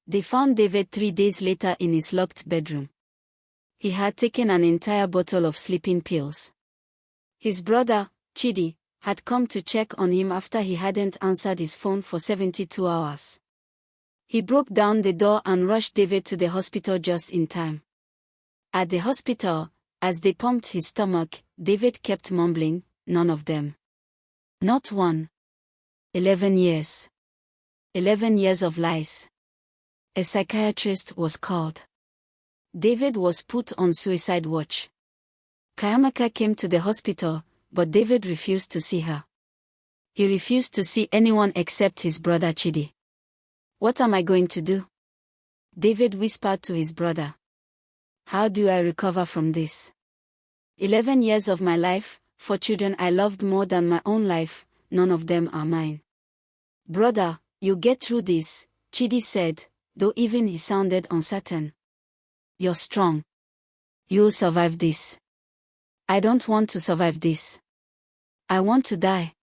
They found David 3 days later in his locked bedroom. He had taken an entire bottle of sleeping pills. His brother, Chidi, had come to check on him after he hadn't answered his phone for 72 hours. He broke down the door and rushed David to the hospital just in time. At the hospital, as they pumped his stomach, David kept mumbling, "None of them. Not one. 11 years. 11 years of lies." A psychiatrist was called. David was put on suicide watch. Kayamaka came to the hospital, but David refused to see her. He refused to see anyone except his brother Chidi. "What am I going to do?" David whispered to his brother. "How do I recover from this? 11 years of my life, 4 children I loved more than my own life, none of them are mine." "Brother, you'll get through this," Chidi said, though even he sounded uncertain. "You're strong. You'll survive this." "I don't want to survive this. I want to die."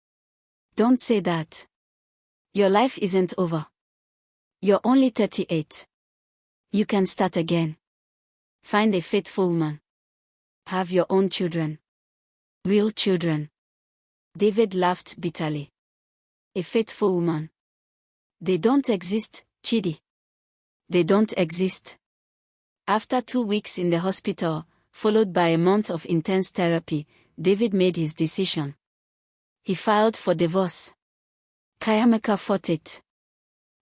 "Don't say that. Your life isn't over. You're only 38. You can start again. Find a faithful woman. Have your own children. Real children." David laughed bitterly. "A faithful woman? They don't exist, Chidi. They don't exist." After 2 weeks in the hospital, followed by a month of intense therapy, David made his decision. He filed for divorce. Kayamaka fought it.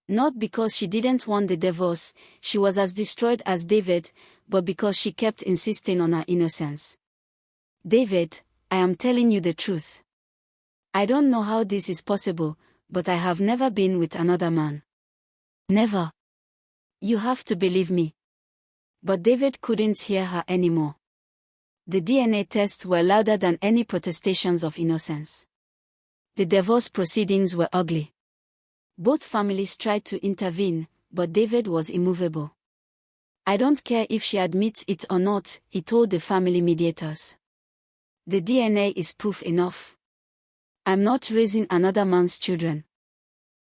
Not because she didn't want the divorce, she was as destroyed as David, but because she kept insisting on her innocence. "David, I am telling you the truth. I don't know how this is possible, but I have never been with another man. Never. You have to believe me." But David couldn't hear her anymore. The DNA tests were louder than any protestations of innocence. The divorce proceedings were ugly. Both families tried to intervene, but David was immovable. "I don't care if she admits it or not," he told the family mediators. "The DNA is proof enough. I'm not raising another man's children."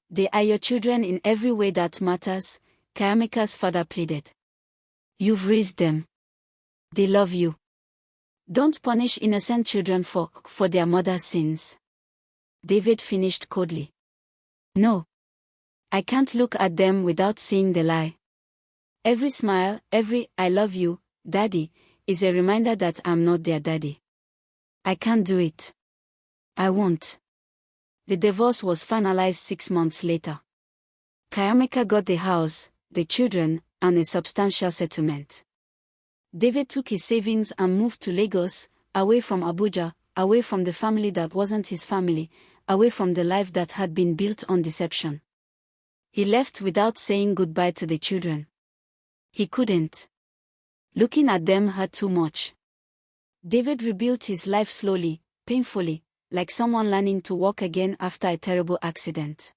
"They are your children in every way that matters," Kayamika's father pleaded. "You've raised them. They love you. Don't punish innocent children for their mother's sins." David finished coldly. "No. I can't look at them without seeing the lie. Every smile, every 'I love you, Daddy,' is a reminder that I'm not their daddy. I can't do it. I won't." The divorce was finalized 6 months later. Kayamika got the house, the children, and a substantial settlement. David took his savings and moved to Lagos, away from Abuja, away from the family that wasn't his family, away from the life that had been built on deception. He left without saying goodbye to the children. He couldn't. Looking at them hurt too much. David rebuilt his life slowly, painfully, like someone learning to walk again after a terrible accident.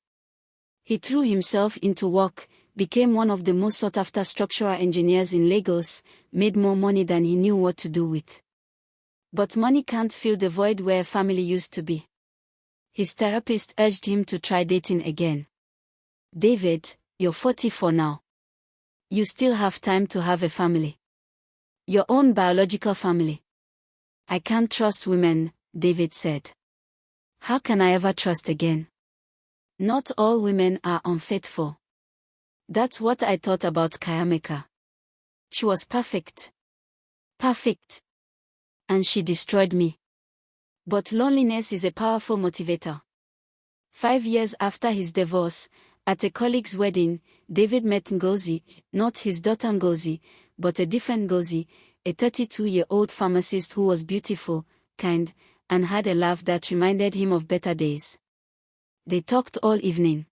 He threw himself into work, became one of the most sought-after structural engineers in Lagos, made more money than he knew what to do with. But money can't fill the void where family used to be. His therapist urged him to try dating again. "David, you're 44 now. You still have time to have a family. Your own biological family." "I can't trust women," David said. "How can I ever trust again? Not all women are unfaithful. That's what I thought about Kayamika. She was perfect. Perfect. And she destroyed me." But loneliness is a powerful motivator. 5 years after his divorce, at a colleague's wedding, David met Ngozi, not his daughter Ngozi, but a different Ngozi, a 32-year-old pharmacist who was beautiful, kind, and had a laugh that reminded him of better days. They talked all evening.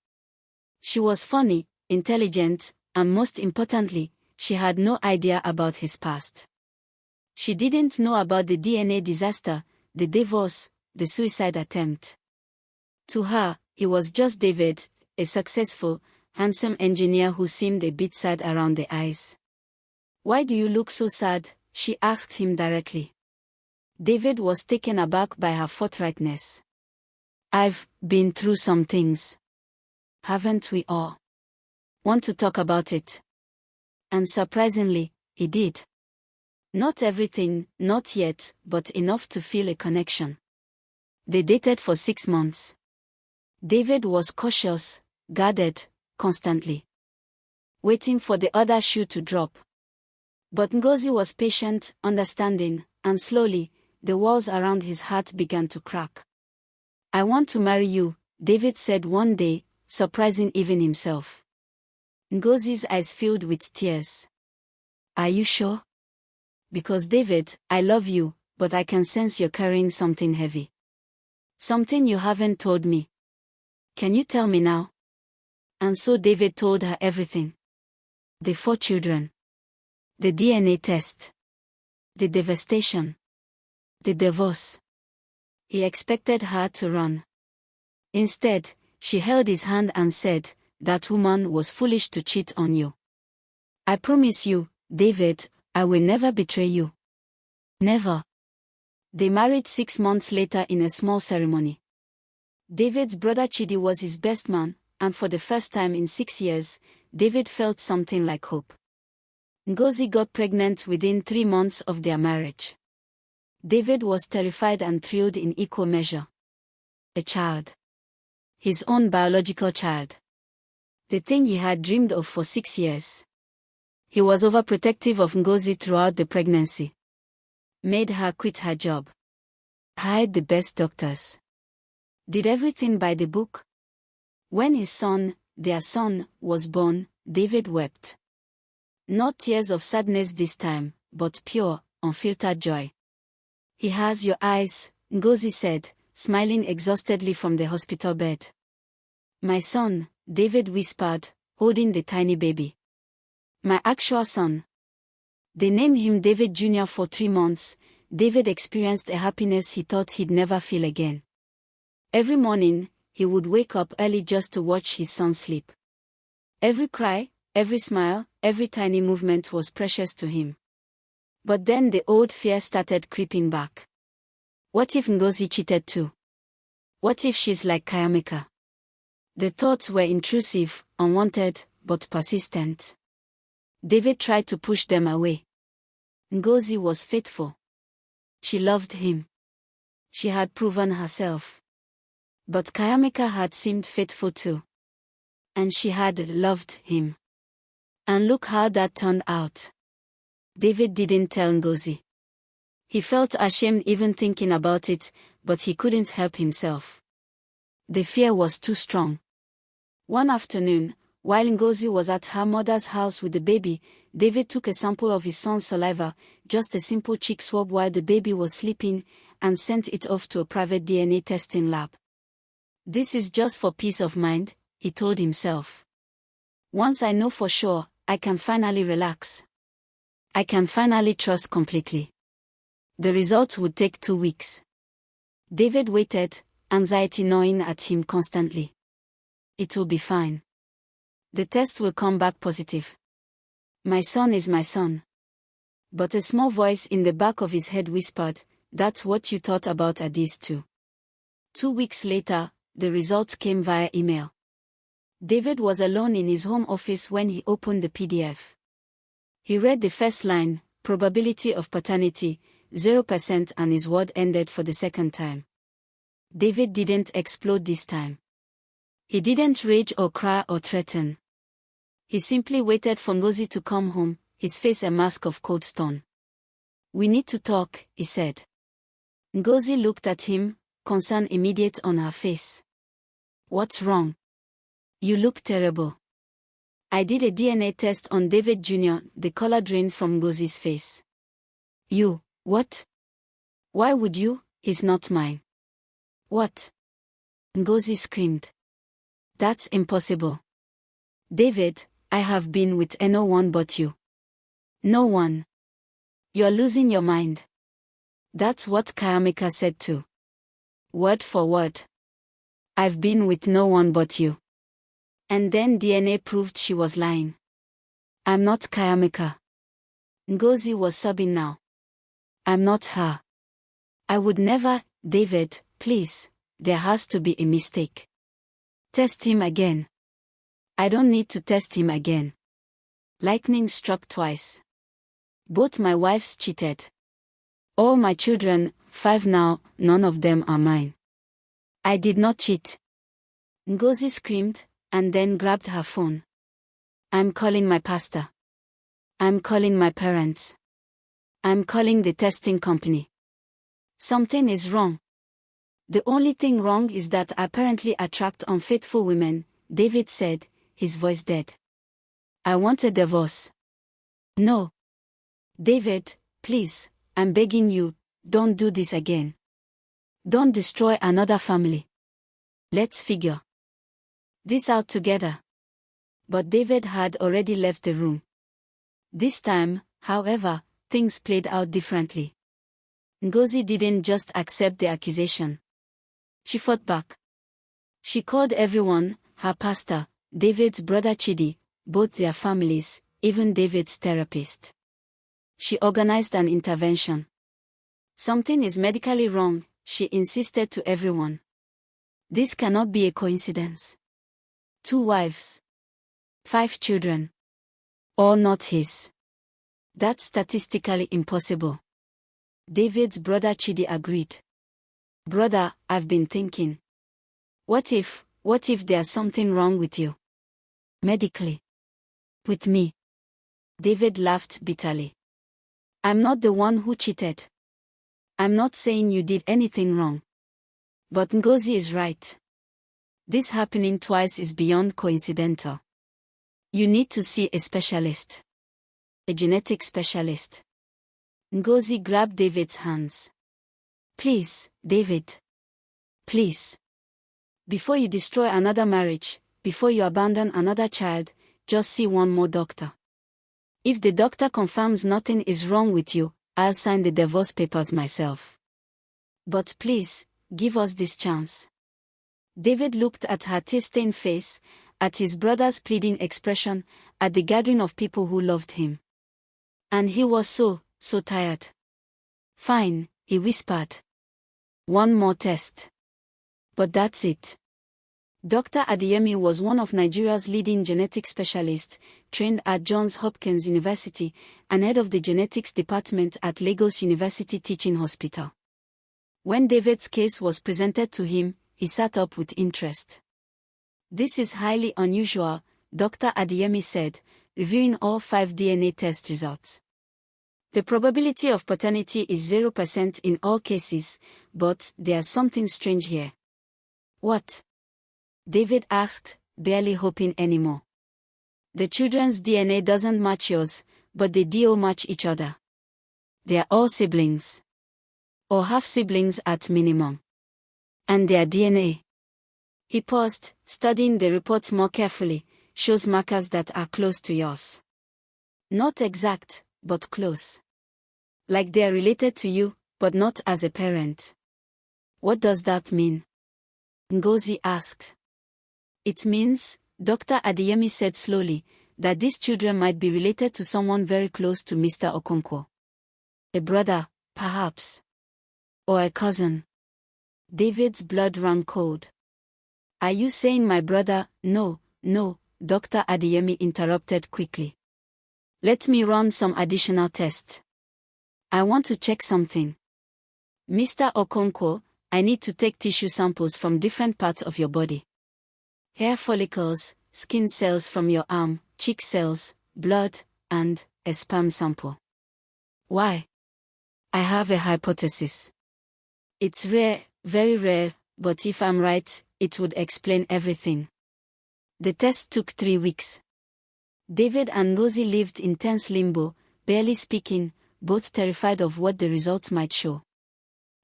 She was funny, intelligent, and most importantly, she had no idea about his past. She didn't know about the DNA disaster, the divorce, the suicide attempt. To her, he was just David, a successful, handsome engineer who seemed a bit sad around the eyes. "Why do you look so sad?" she asked him directly. David was taken aback by her forthrightness. "I've been through some things. Haven't we all? Want to talk about it? And surprisingly, he did. Not everything, not yet, but enough to feel a connection. They dated for 6 months. David was cautious, guarded, constantly waiting for the other shoe to drop. But Ngozi was patient, understanding, and slowly, the walls around his heart began to crack. "I want to marry you," David said one day, surprising even himself. Ngozi's eyes filled with tears. "Are you sure?" "Because David, I love you, but I can sense you're carrying something heavy. Something you haven't told me. Can you tell me now?" And so David told her everything. The 4 children. The DNA test. The devastation. The divorce. He expected her to run. Instead, she held his hand and said, "That woman was foolish to cheat on you. I promise you, David, I will never betray you. Never." They married 6 months later in a small ceremony. David's brother Chidi was his best man, and for the first time in 6 years, David felt something like hope. Ngozi got pregnant within 3 months of their marriage. David was terrified and thrilled in equal measure. A child. His own biological child. The thing he had dreamed of for 6 years. He was overprotective of Ngozi throughout the pregnancy. Made her quit her job. Hired the best doctors. Did everything by the book. When his son, their son, was born, David wept. Not tears of sadness this time, but pure, unfiltered joy. "He has your eyes," Ngozi said, smiling exhaustedly from the hospital bed. "My son," David whispered, holding the tiny baby. "My actual son." They named him David Jr. For 3 months. David experienced a happiness he thought he'd never feel again. Every morning, he would wake up early just to watch his son sleep. Every cry, every smile, every tiny movement was precious to him. But then the old fear started creeping back. What if Ngozi cheated too? What if she's like Kayamika? The thoughts were intrusive, unwanted, but persistent. David tried to push them away. Ngozi was faithful. She loved him. She had proven herself. But Kayamika had seemed faithful too. And she had loved him. And look how that turned out. David didn't tell Ngozi. He felt ashamed even thinking about it, but he couldn't help himself. The fear was too strong. One afternoon, while Ngozi was at her mother's house with the baby, David took a sample of his son's saliva, just a simple cheek swab while the baby was sleeping, and sent it off to a private DNA testing lab. "This is just for peace of mind," he told himself. "Once I know for sure, I can finally relax. I can finally trust completely." The results would take 2 weeks. David waited, anxiety gnawing at him constantly. It will be fine. The test will come back positive. My son is my son. But a small voice in the back of his head whispered, "That's what you thought about Addis too." 2 weeks later, the results came via email. David was alone in his home office when he opened the PDF. He read the first line, probability of paternity, 0%, and his word ended for the second time. David didn't explode this time. He didn't rage or cry or threaten. He simply waited for Ngozi to come home, his face a mask of cold stone. "We need to talk," he said. Ngozi looked at him, concern immediate on her face. "What's wrong? You look terrible." "I did a DNA test on David Jr., the color drained from Ngozi's face." "You, what? Why would you? He's not mine." "What?" Ngozi screamed. "That's impossible. David, I have been with no one but you. No one. You're losing your mind." That's what Kayamika said too. Word for word. "I've been with no one but you." And then DNA proved she was lying. "I'm not Kayamika." Ngozi was sobbing now. "I'm not her. I would never." "David, please, there has to be a mistake. Test him again." I don't need to test him again. Lightning struck twice. Both my wives cheated. All my children, 5 now, none of them are mine. I did not cheat. Ngozi screamed, and then grabbed her phone. I'm calling my pastor. I'm calling my parents. I'm calling the testing company. Something is wrong. The only thing wrong is that I apparently attract unfaithful women, David said, his voice dead. I want a divorce. No. David, please, I'm begging you, don't do this again. Don't destroy another family. Let's figure this out together. But David had already left the room. This time, however, things played out differently. Ngozi didn't just accept the accusation. She fought back. She called everyone, her pastor, David's brother Chidi, both their families, even David's therapist. She organized an intervention. Something is medically wrong, she insisted to everyone. This cannot be a coincidence. 2 wives. 5 children. All not his. That's statistically impossible. David's brother Chidi agreed. Brother, I've been thinking. What if there's something wrong with you? Medically. With me. David laughed bitterly. I'm not the one who cheated. I'm not saying you did anything wrong. But Ngozi is right. This happening twice is beyond coincidental. You need to see a specialist. A genetic specialist. Ngozi grabbed David's hands. Please, David. Please. Before you destroy another marriage, before you abandon another child, just see one more doctor. If the doctor confirms nothing is wrong with you, I'll sign the divorce papers myself. But please, give us this chance. David looked at her tear-stained face, at his brother's pleading expression, at the gathering of people who loved him. And he was so tired. Fine, he whispered. One more test. But that's it. Dr. Adeyemi was one of Nigeria's leading genetic specialists, trained at Johns Hopkins University, and head of the genetics department at Lagos University Teaching Hospital. When David's case was presented to him, he sat up with interest. This is highly unusual, Dr. Adeyemi said, reviewing all 5 DNA test results. The probability of paternity is 0% in all cases, but there's something strange here. What? David asked, barely hoping anymore. The children's DNA doesn't match yours, but they do match each other. They are all siblings. Or half-siblings at minimum. And their DNA. He paused, studying the reports more carefully, shows markers that are close to yours. Not exact, but close. Like they are related to you, but not as a parent. What does that mean? Ngozi asked. It means, Dr. Adeyemi said slowly, that these children might be related to someone very close to Mr. Okonkwo. A brother, perhaps. Or a cousin. David's blood ran cold. Are you saying my brother? No, Dr. Adeyemi interrupted quickly. Let me run some additional tests. I want to check something. Mr. Okonkwo, I need to take tissue samples from different parts of your body. Hair follicles, skin cells from your arm, cheek cells, blood, and a sperm sample. Why? I have a hypothesis. It's rare, very rare, but if I'm right, it would explain everything. The test took 3 weeks. David and Ngozi lived in tense limbo, barely speaking, both terrified of what the results might show.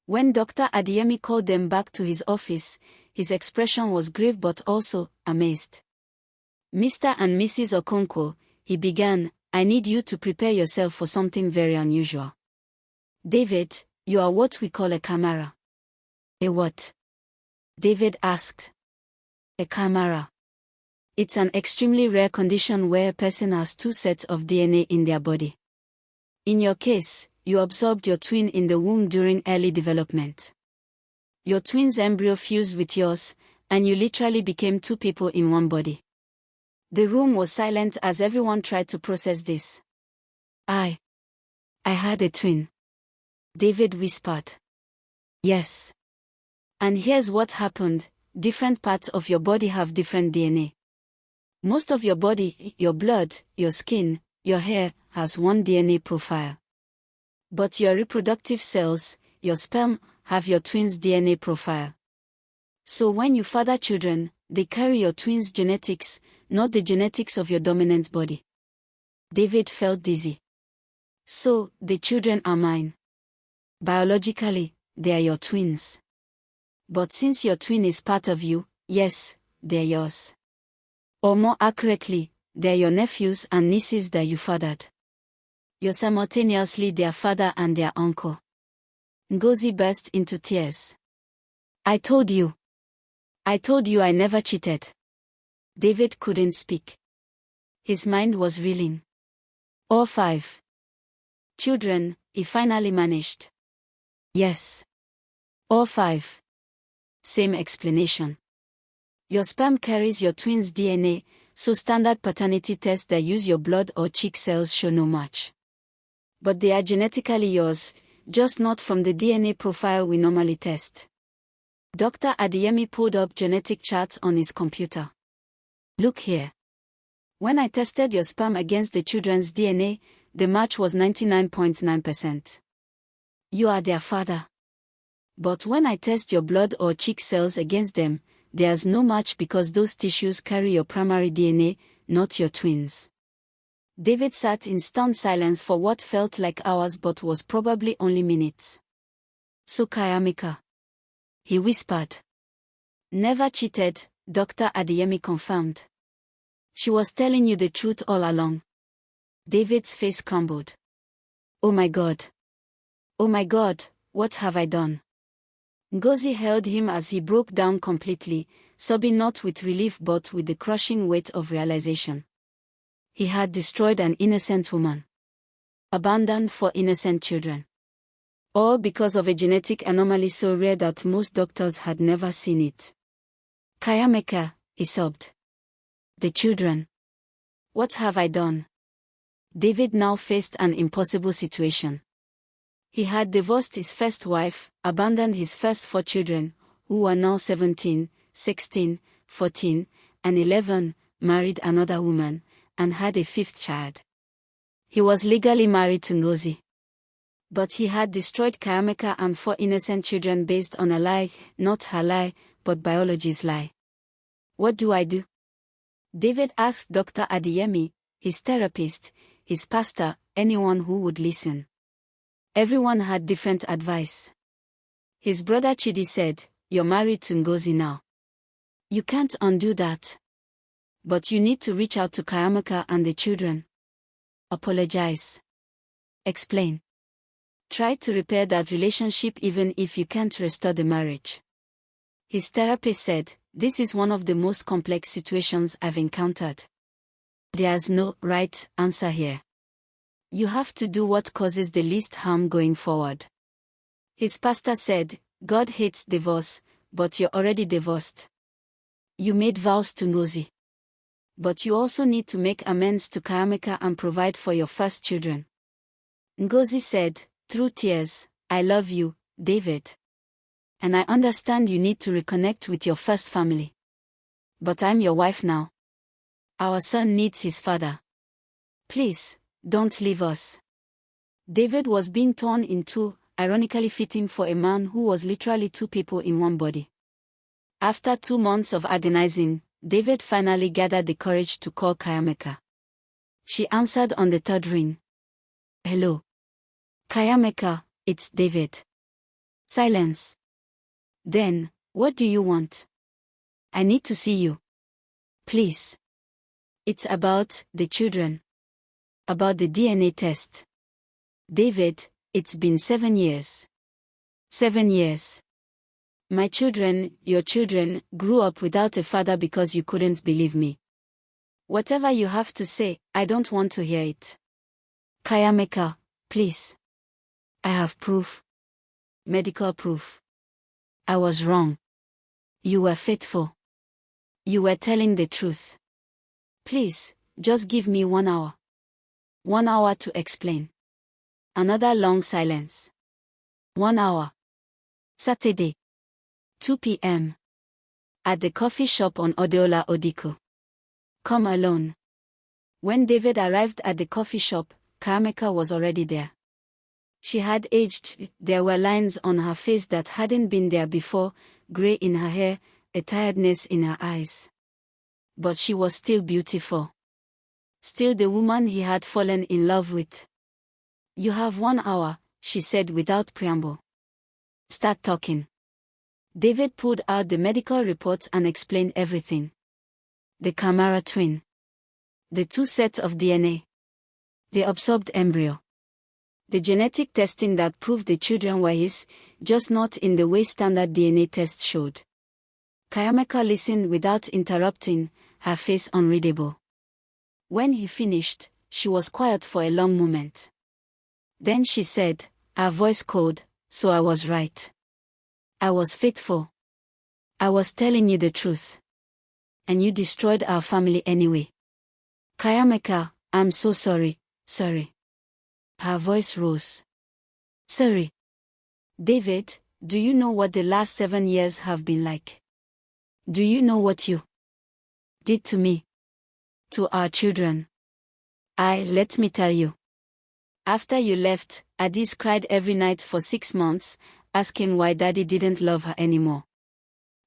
When Dr. Adeyemi called them back to his office, his expression was grave but also amazed. Mr. and Mrs. Okonkwo, he began, I need you to prepare yourself for something very unusual. David, you are what we call a chimera. A what? David asked. A chimera. It's an extremely rare condition where a person has 2 sets of DNA in their body. In your case, you absorbed your twin in the womb during early development. Your twin's embryo fused with yours, and you literally became 2 people in one body. The room was silent as everyone tried to process this. I had a twin. David whispered. Yes. And here's what happened. Different parts of your body have different DNA. Most of your body, your blood, your skin, your hair, has one DNA profile. But your reproductive cells, your sperm, have your twin's DNA profile. So when you father children, they carry your twin's genetics, not the genetics of your dominant body. David felt dizzy. So, the children are mine. Biologically, they are your twins. But since your twin is part of you, yes, they're yours. Or more accurately, they're your nephews and nieces that you fathered. You're simultaneously their father and their uncle. Ngozi burst into tears. I told you I never cheated. David couldn't speak. His mind was reeling. All 5 children, he finally managed. Yes. All 5. Same explanation. Your sperm carries your twin's DNA, so standard paternity tests that use your blood or cheek cells show no match. But they are genetically yours, just not from the DNA profile we normally test. Dr. Adeyemi pulled up genetic charts on his computer. Look here. When I tested your sperm against the children's DNA, the match was 99.9%. You are their father. But when I test your blood or cheek cells against them, there's no match because those tissues carry your primary DNA, not your twins. David sat in stunned silence for what felt like hours but was probably only minutes. So Kayamika, he whispered. Never cheated, Dr. Adeyemi confirmed. She was telling you the truth all along. David's face crumbled. Oh my God. Oh my God, what have I done? Ngozi held him as he broke down completely, sobbing not with relief but with the crushing weight of realization. He had destroyed an innocent woman. Abandoned for innocent children. All because of a genetic anomaly so rare that most doctors had never seen it. Kayameka, he sobbed. The children. What have I done? David now faced an impossible situation. He had divorced his first wife, abandoned his first 4 children, who were now 17, 16, 14, and 11, married another woman, and had a 5th child. He was legally married to Ngozi. But he had destroyed Kayameka and 4 innocent children based on a lie, not her lie, but biology's lie. What do I do? David asked Dr. Adeyemi, his therapist, his pastor, anyone who would listen. Everyone had different advice. His brother Chidi said, "You're married to Ngozi now. You can't undo that. But you need to reach out to Kayameka and the children. Apologize. Explain. Try to repair that relationship even if you can't restore the marriage." His therapist said, "This is one of the most complex situations I've encountered. There's no right answer here. You have to do what causes the least harm going forward." His pastor said, "God hates divorce, but you're already divorced. You made vows to Ngozi. But you also need to make amends to Kayameka and provide for your first children." Ngozi said, through tears, "I love you, David. And I understand you need to reconnect with your first family. But I'm your wife now. Our son needs his father. Please, don't leave us." David was being torn in two, ironically fitting for a man who was literally 2 people in one body. After 2 months of agonizing, David finally gathered the courage to call Kayameka. She answered on the 3rd ring. "Hello. Kayameka, it's David." Silence. "Then, what do you want?" "I need to see you. Please." "It's about the children. About the DNA test." "David, it's been 7 years. 7 years. My children, your children, grew up without a father because you couldn't believe me. Whatever you have to say, I don't want to hear it. Kayameka, please. I have proof. Medical proof. I was wrong. You were faithful. You were telling the truth. Please, just give me 1 hour. 1 hour to explain. Another long silence. 1 hour. Saturday. 2 p.m. At the coffee shop on Odeola Odiko. Come alone. When David arrived at the coffee shop, Kayameka was already there. She had aged, there were lines on her face that hadn't been there before, grey in her hair, a tiredness in her eyes. But she was still beautiful. Still the woman he had fallen in love with. You have 1 hour, she said without preamble. Start talking. David pulled out the medical reports and explained everything. The Camara twin. The 2 sets of DNA. The absorbed embryo. The genetic testing that proved the children were his, just not in the way standard DNA tests showed. Kayameka listened without interrupting, her face unreadable. When he finished, she was quiet for a long moment. Then she said, her voice cold, so I was right. I was faithful. I was telling you the truth. And you destroyed our family anyway. Kayameka, I'm so sorry, sorry. Her voice rose. Sorry. David, do you know what the last 7 years have been like? Do you know what you did to me? To our children? Let me tell you. After you left, Adis cried every night for 6 months, asking why Daddy didn't love her anymore.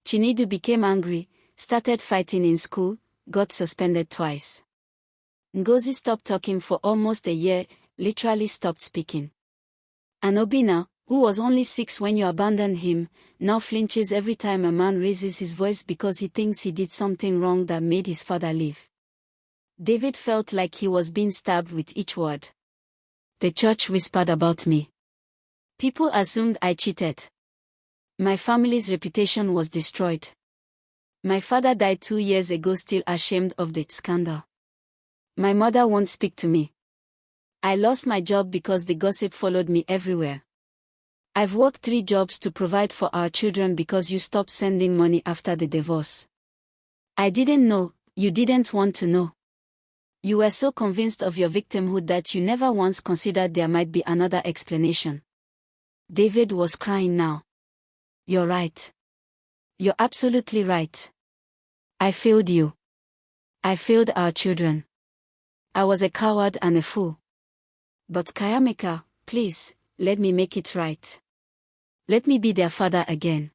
Chinedu became angry, started fighting in school, got suspended twice. Ngozi stopped talking for almost a year, literally stopped speaking. And Obina, who was only 6 when you abandoned him, now flinches every time a man raises his voice because he thinks he did something wrong that made his father leave. David felt like he was being stabbed with each word. The church whispered about me. People assumed I cheated. My family's reputation was destroyed. My father died 2 years ago, still ashamed of the scandal. My mother won't speak to me. I lost my job because the gossip followed me everywhere. I've worked 3 jobs to provide for our children because you stopped sending money after the divorce. I didn't know, you didn't want to know. You were so convinced of your victimhood that you never once considered there might be another explanation. David was crying now. You're right. You're absolutely right. I failed you. I failed our children. I was a coward and a fool. But Kayameka, please, let me make it right. Let me be their father again.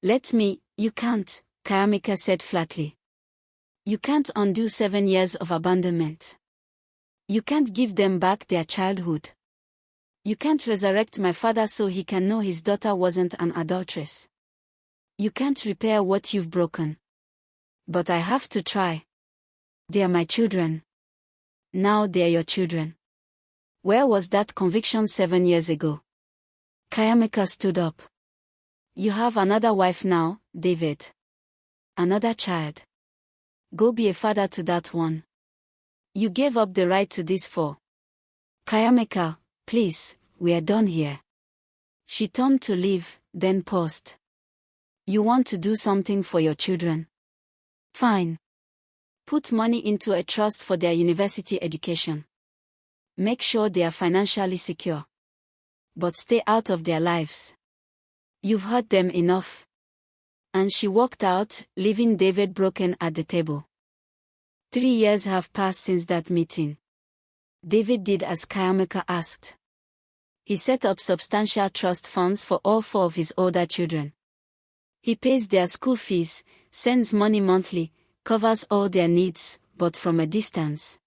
Let me. You can't, Kayameka said flatly. You can't undo 7 years of abandonment. You can't give them back their childhood. You can't resurrect my father so he can know his daughter wasn't an adulteress. You can't repair what you've broken. But I have to try. They are my children. Now they're your children. Where was that conviction 7 years ago? Kayameka stood up. You have another wife now, David. Another child. Go be a father to that one. You gave up the right to this for. Kayameka, please, we are done here. She turned to leave, then paused. You want to do something for your children? Fine. Put money into a trust for their university education. Make sure they are financially secure. But stay out of their lives. You've hurt them enough. And she walked out, leaving David broken at the table. 3 years have passed since that meeting. David did as Kayameka asked. He set up substantial trust funds for all 4 of his older children. He pays their school fees, sends money monthly, covers all their needs, but from a distance.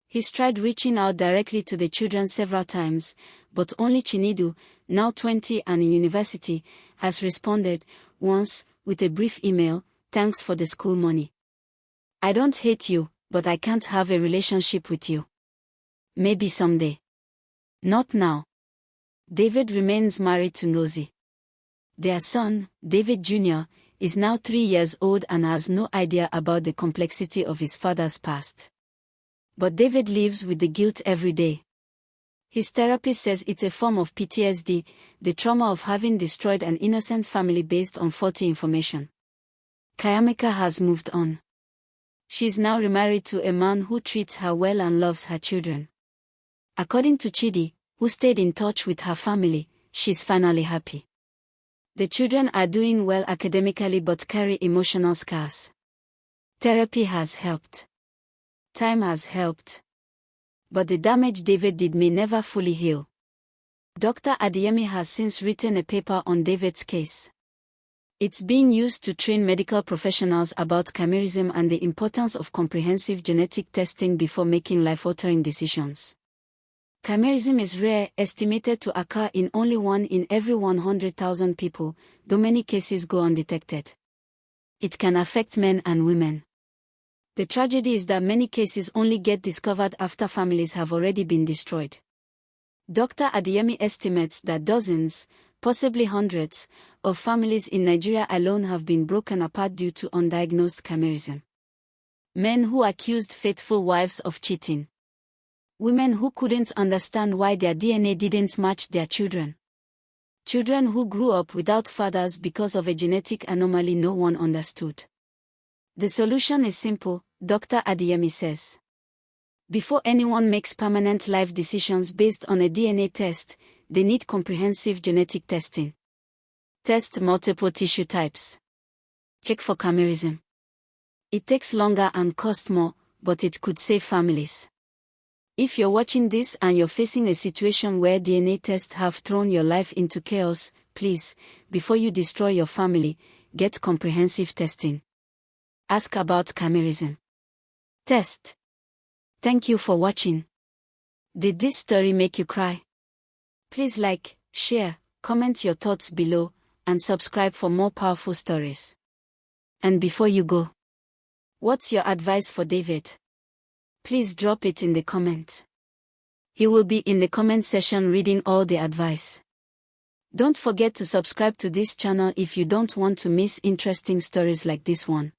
He's tried reaching out directly to the children several times, but only Chinedu, now 20 and in university, has responded, once, with a brief email, thanks for the school money. I don't hate you, but I can't have a relationship with you. Maybe someday. Not now. David remains married to Ngozi. Their son, David Jr., is now 3 years old and has no idea about the complexity of his father's past. But David lives with the guilt every day. His therapist says it's a form of PTSD, the trauma of having destroyed an innocent family based on faulty information. Kayameka has moved on. She is now remarried to a man who treats her well and loves her children. According to Chidi, who stayed in touch with her family, she's finally happy. The children are doing well academically but carry emotional scars. Therapy has helped. Time has helped. But the damage David did may never fully heal. Dr. Adeyemi has since written a paper on David's case. It's being used to train medical professionals about chimerism and the importance of comprehensive genetic testing before making life-altering decisions. Chimerism is rare, estimated to occur in only 1 in every 100,000 people, though many cases go undetected. It can affect men and women. The tragedy is that many cases only get discovered after families have already been destroyed. Dr. Adeyemi estimates that dozens, possibly hundreds, of families in Nigeria alone have been broken apart due to undiagnosed chimerism. Men who accused faithful wives of cheating. Women who couldn't understand why their DNA didn't match their children. Children who grew up without fathers because of a genetic anomaly no one understood. The solution is simple, Dr. Adeyemi says. Before anyone makes permanent life decisions based on a DNA test, they need comprehensive genetic testing. Test multiple tissue types. Check for chimerism. It takes longer and costs more, but it could save families. If you're watching this and you're facing a situation where DNA tests have thrown your life into chaos, please, before you destroy your family, get comprehensive testing. Ask about chimerism. Test. Thank you for watching. Did this story make you cry? Please like, share, comment your thoughts below, and subscribe for more powerful stories. And before you go, what's your advice for David? Please drop it in the comments. He will be in the comment section reading all the advice. Don't forget to subscribe to this channel if you don't want to miss interesting stories like this one.